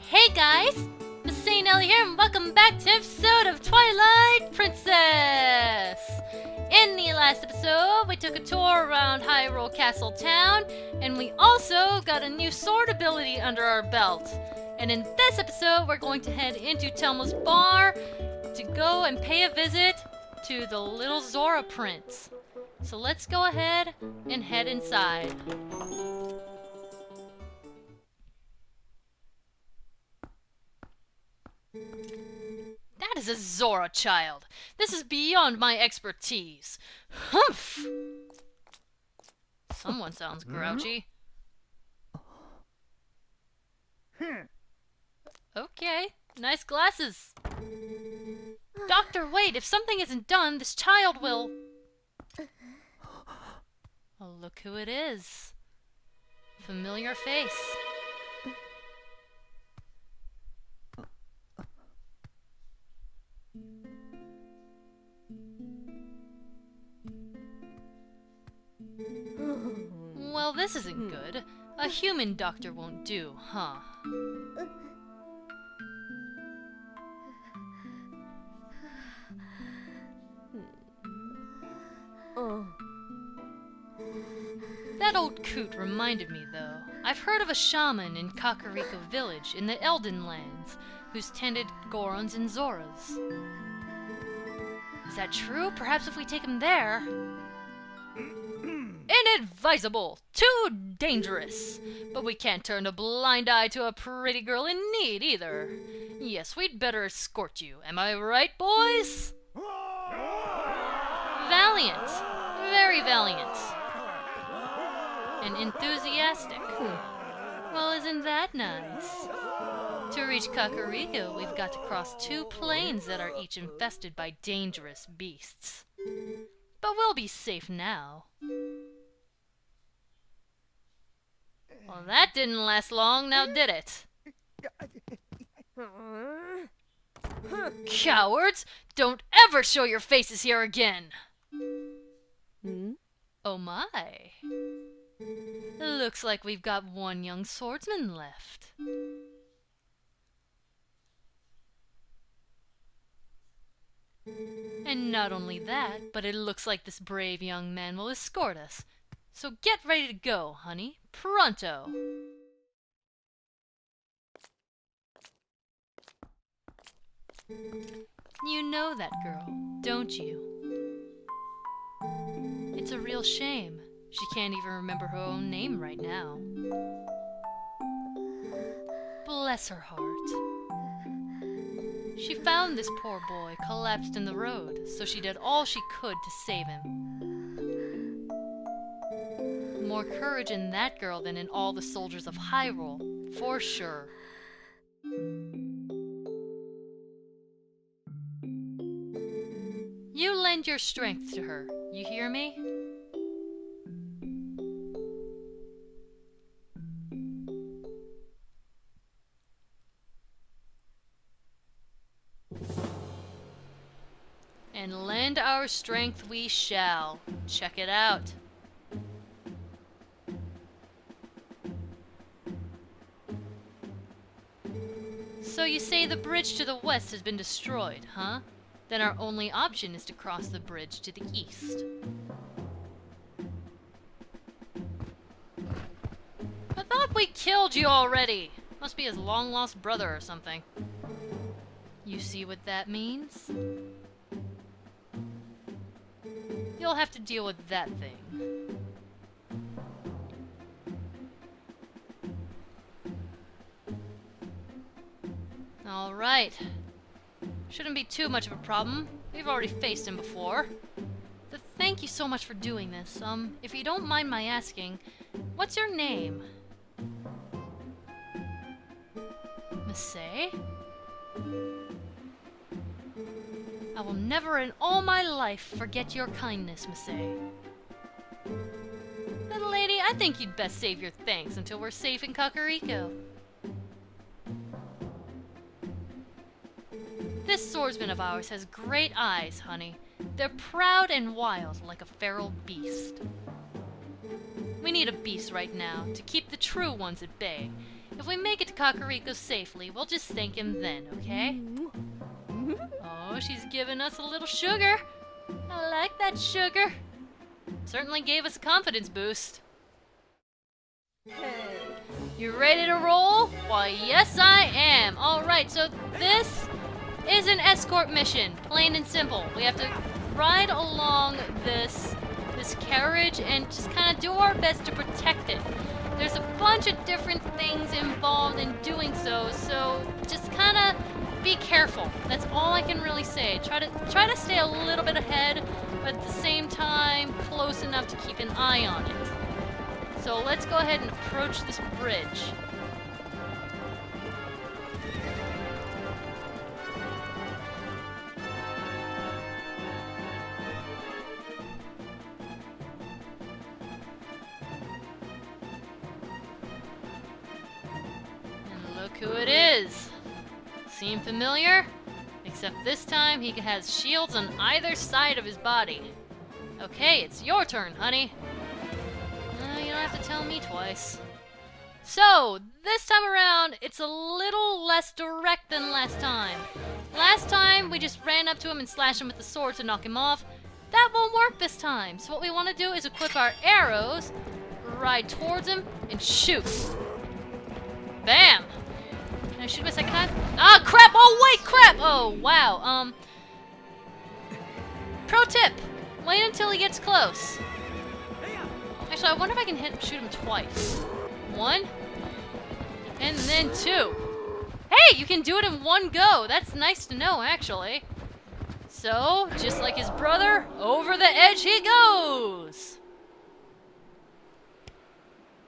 Hey guys! MasaeAnela here and welcome back to episode of Twilight Princess! In the last episode, we took a tour around Hyrule Castle Town, and we also got a new sword ability under our belt. And in this episode, we're going to head into Telma's bar to go and pay a visit to the little Zora Prince. So let's go ahead and head inside. That is a Zora child. This is beyond my expertise. Humph! Someone sounds grouchy. Okay, nice glasses. Doctor, wait, if something isn't done, this child will... Oh, look who it is. Familiar face. Well, this isn't good. A human doctor won't do, huh? That old coot reminded me, though. I've heard of a shaman in Kakariko village in the Elden Lands who's tended Gorons and Zoras. Is that true? Perhaps if we take him there... Inadvisable! Too dangerous! But we can't turn a blind eye to a pretty girl in need, either. Yes, we'd better escort you. Am I right, boys? Valiant. Very valiant. And enthusiastic. Well, isn't that nice? To reach Kakariko, we've got to cross two plains that are each infested by dangerous beasts. But we'll be safe now. Well, that didn't last long, now did it? Cowards! Don't ever show your faces here again! Oh my. Looks like we've got one young swordsman left. And not only that, but it looks like this brave young man will escort us. So get ready to go, honey. Pronto! You know that girl, don't you? It's a real shame. She can't even remember her own name right now. Bless her heart. She found this poor boy collapsed in the road, so she did all she could to save him. More courage in that girl than in all the soldiers of Hyrule, for sure. You lend your strength to her, you hear me? And lend our strength we shall. Check it out. So you say the bridge to the west has been destroyed, huh? Then our only option is to cross the bridge to the east. I thought we killed you already! Must be his long-lost brother or something. You see what that means? You'll have to deal with that thing. Alright. Shouldn't be too much of a problem. We've already faced him before. Thank you so much for doing this. If you don't mind my asking, what's your name? Masae? I will never in all my life forget your kindness, Masae. Little lady, I think you'd best save your thanks until we're safe in Kakariko. This swordsman of ours has great eyes, honey. They're proud and wild like a feral beast. We need a beast right now to keep the true ones at bay. If we make it to Kakariko safely, we'll just thank him then, okay? Oh, she's giving us a little sugar. I like that sugar. Certainly gave us a confidence boost. You ready to roll? Why, yes I am. Alright, so this is an escort mission, plain and simple. We have to ride along this carriage and just kind of do our best to protect it. There's a bunch of different things involved in doing so just kind of be careful. That's all I can really say. Try to stay a little bit ahead, but at the same time, close enough to keep an eye on it. So let's go ahead and approach this bridge. And look who it is. Seem familiar? Except this time he has shields on either side of his body. Okay, it's your turn, honey. You don't have to tell me twice. So, this time around, it's a little less direct than last time. Last time, we just ran up to him and slashed him with the sword to knock him off. That won't work this time. So what we want to do is equip our arrows, ride towards him, and shoot. Bam! Can I shoot him a second time? Ah, crap! Oh, wait, crap! Oh, wow. Pro tip. Wait until he gets close. Actually, I wonder if I can shoot him twice. One. And then two. Hey, you can do it in one go. That's nice to know, actually. So, just like his brother, over the edge he goes.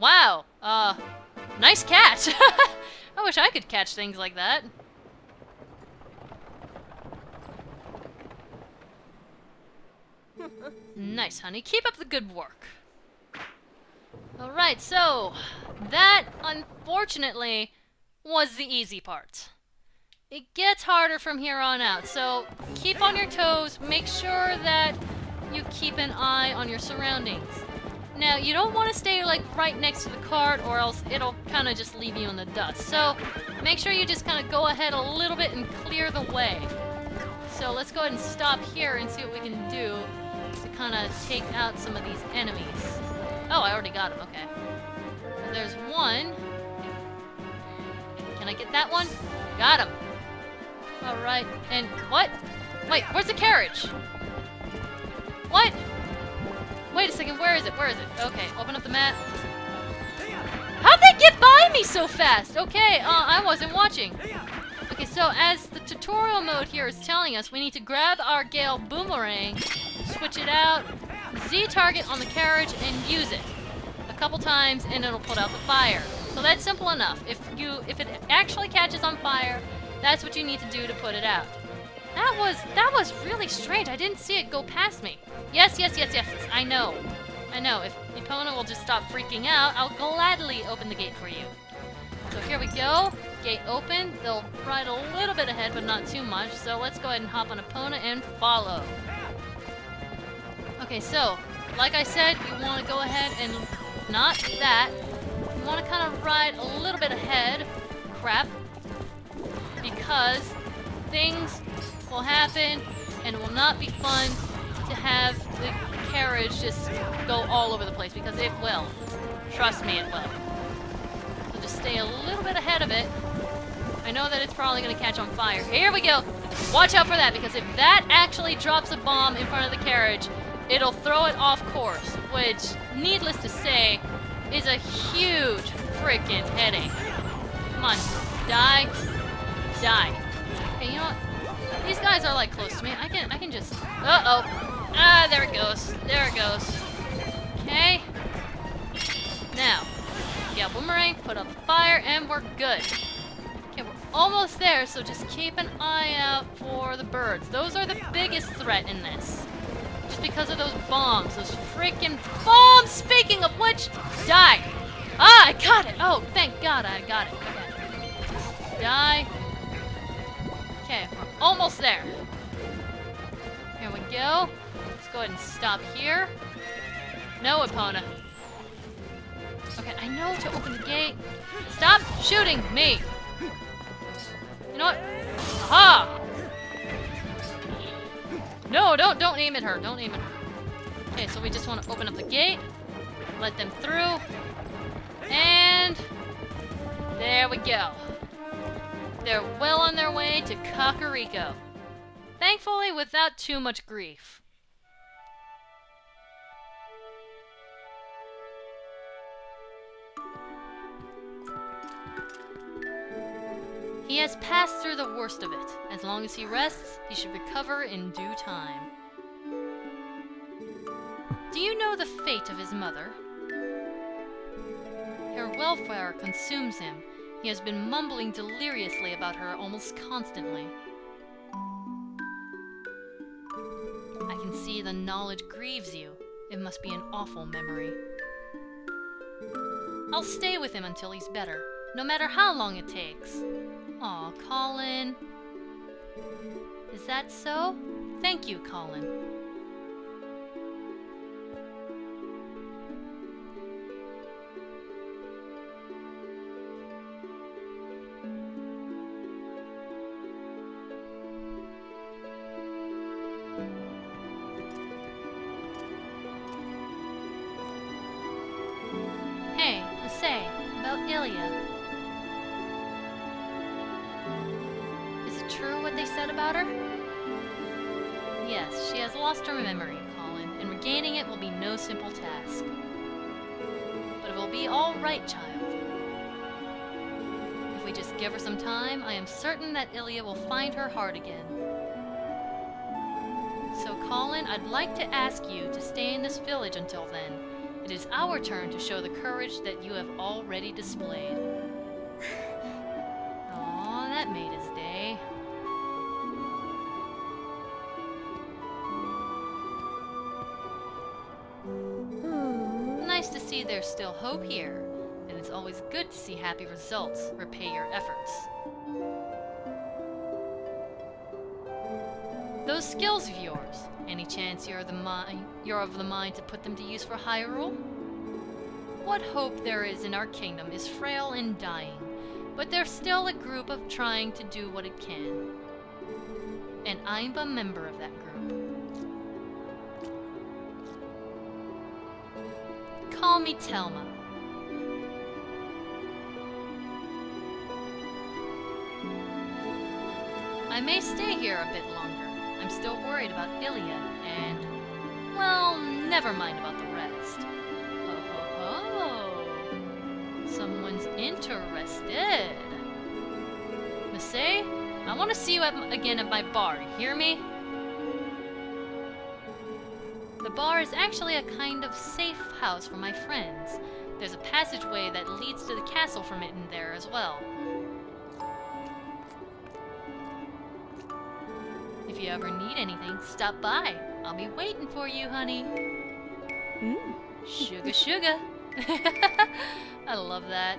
Wow. Nice catch. I wish I could catch things like that. Nice, honey. Keep up the good work. Alright, so that, unfortunately, was the easy part. It gets harder from here on out, so keep on your toes, make sure that you keep an eye on your surroundings. Now, you don't want to stay, like, right next to the cart, or else it'll kind of just leave you in the dust. So, make sure you just kind of go ahead a little bit and clear the way. So, let's go ahead and stop here and see what we can do to kind of take out some of these enemies. Oh, I already got him, okay. So there's one. Can I get that one? Got him. Alright, and what? Wait, where's the carriage? What? Wait a second, where is it? Where is it? Okay, open up the map. How'd they get by me so fast? Okay, I wasn't watching. Okay, so as the tutorial mode here is telling us, we need to grab our Gale Boomerang, switch it out, Z-target on the carriage, and use it a couple times, and it'll put out the fire. So that's simple enough. If it actually catches on fire, that's what you need to do to put it out. That was really strange. I didn't see it go past me. Yes. I know. If the opponent will just stop freaking out, I'll gladly open the gate for you. So here we go. Gate open. They'll ride a little bit ahead, but not too much. So let's go ahead and hop on opponent and follow. Okay, so, like I said, you want to go ahead and not that. You want to kind of ride a little bit ahead. Crap. Because things will happen and it will not be fun to have the carriage just go all over the place, because it will. Trust me, it will. So just stay a little bit ahead of it. I know that it's probably going to catch on fire. Here we go. Watch out for that, because if that actually drops a bomb in front of the carriage, it'll throw it off course, which, needless to say, is a huge freaking headache. Come on, die. Okay, you know what? These guys are like close to me. I can just. Uh-oh. Ah, there it goes. Okay. Now, yeah, boomerang, put up the fire, and we're good. Okay, we're almost there, so just keep an eye out for the birds. Those are the biggest threat in this. Just because of those bombs. Those freaking bombs! Speaking of which, die! Ah, I got it! Oh, thank God I got it. Okay. Die. Okay, we're almost there. Here we go. Let's go ahead and stop here. No, opponent. Okay, I I know to open the gate. Stop shooting me! You know what? Aha! No, don't aim at her. Don't aim at her. Okay, so we just want to open up the gate. Let them through. And there we go. They're well on their way to Kakariko. Thankfully, without too much grief. He has passed through the worst of it. As long as he rests, he should recover in due time. Do you know the fate of his mother? Her welfare consumes him. He has been mumbling deliriously about her almost constantly. I can see the knowledge grieves you. It must be an awful memory. I'll stay with him until he's better, no matter how long it takes. Aw, Colin. Is that so? Thank you, Colin. Hey, Masae, about Ilya. True what they said about her? Yes, she has lost her memory, Colin, and regaining it will be no simple task. But it will be all right, child. If we just give her some time, I am certain that Ilya will find her heart again. So, Colin, I'd like to ask you to stay in this village until then. It is our turn to show the courage that you have already displayed. Aw, that made his day. Nice to see there's still hope here, and it's always good to see happy results repay your efforts. Those skills of yours, any chance you're of the mind to put them to use for Hyrule? What hope there is in our kingdom is frail and dying, but there's still a group of trying to do what it can. And I'm a member of that group. Call me Telma. I may stay here a bit longer. I'm still worried about Ilya and, well, never mind about the rest. Oh, someone's interested. Masae, I want to see you again at my bar. You hear me? The bar is actually a kind of safe house for my friends. There's a passageway that leads to the castle from it in there as well. If you ever need anything, stop by. I'll be waiting for you, honey. Sugar, sugar. I love that.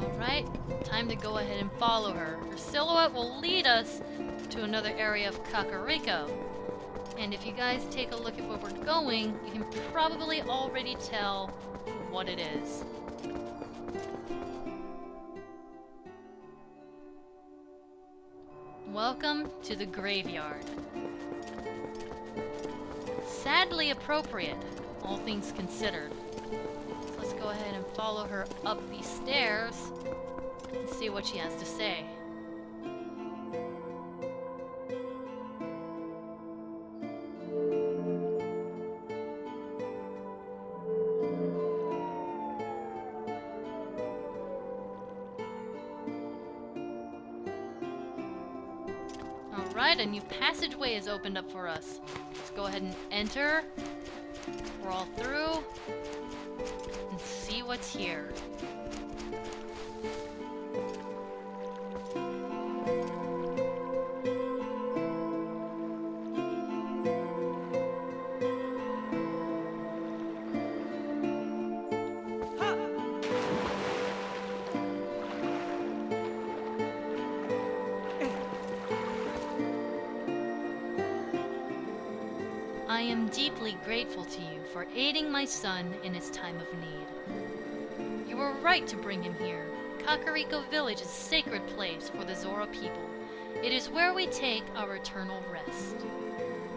Alright, time to go ahead and follow her. Her silhouette will lead us to another area of Kakariko. And if you guys take a look at where we're going, you can probably already tell what it is. Welcome to the graveyard. Sadly appropriate, all things considered. So let's go ahead and follow her up these stairs and see what she has to say. Alright, a new passageway is opened up for us. Let's go ahead and enter. Crawl through and see what's here. I am deeply grateful to you for aiding my son in his time of need. You were right to bring him here. Kakariko Village is a sacred place for the Zora people. It is where we take our eternal rest.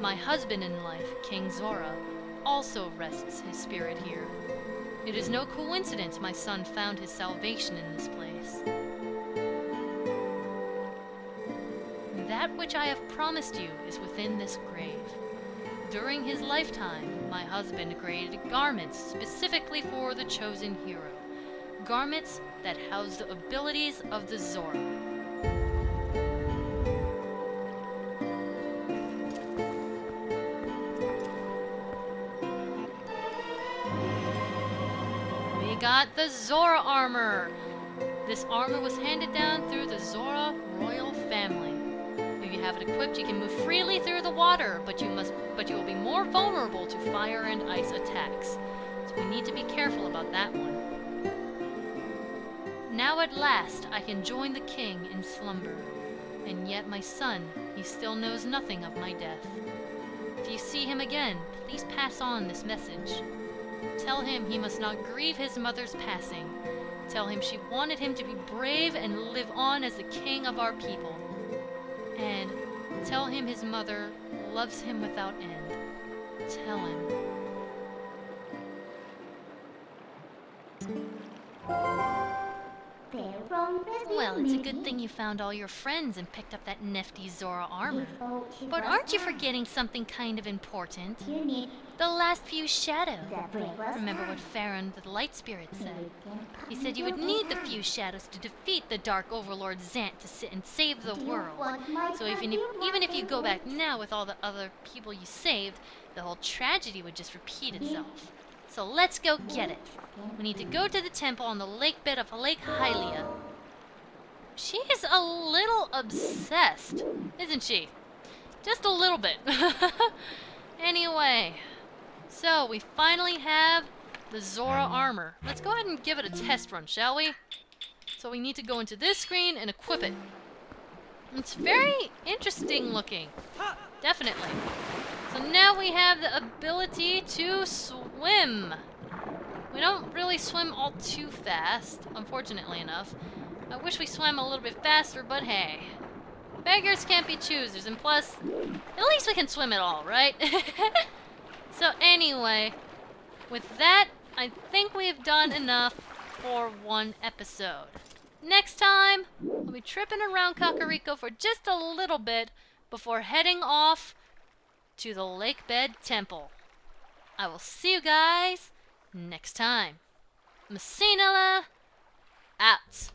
My husband in life, King Zora, also rests his spirit here. It is no coincidence my son found his salvation in this place. That which I have promised you is within this grave. During his lifetime, my husband created garments specifically for the chosen hero. Garments that house the abilities of the Zora. We got the Zora armor. This armor was handed down through the Zora royal family. If you have it equipped, you can move freely through the water, but you will be more vulnerable to fire and ice attacks. So we need to be careful about that one. Now at last I can join the king in slumber. And yet my son, he still knows nothing of my death. If you see him again, please pass on this message. Tell him he must not grieve his mother's passing. Tell him she wanted him to be brave and live on as the king of our people. And tell him his mother loves him without end. Tell him. Well, it's a good thing you found all your friends and picked up that nifty Zora armor. But aren't you forgetting something kind of important? The last few shadows. Remember what Farron the Light Spirit said? He said you would need the few shadows to defeat the Dark Overlord Zant to sit and save the world. So even if you go back now with all the other people you saved, the whole tragedy would just repeat itself. So let's go get it. We need to go to the temple on the lake bed of Lake Hylia. She's a little obsessed, isn't she? Just a little bit. Anyway, so we finally have the Zora armor. Let's go ahead and give it a test run, shall we? So we need to go into this screen and equip it. It's very interesting looking. Definitely. So now we have the ability to swim. We don't really swim all too fast, unfortunately enough. I wish we swam a little bit faster, but hey. Beggars can't be choosers, and plus, at least we can swim at all, right? So anyway, with that, I think we've done enough for one episode. Next time, we'll be tripping around Kakariko for just a little bit before heading off to the Lakebed Temple. I will see you guys next time. MasaeAnela, out.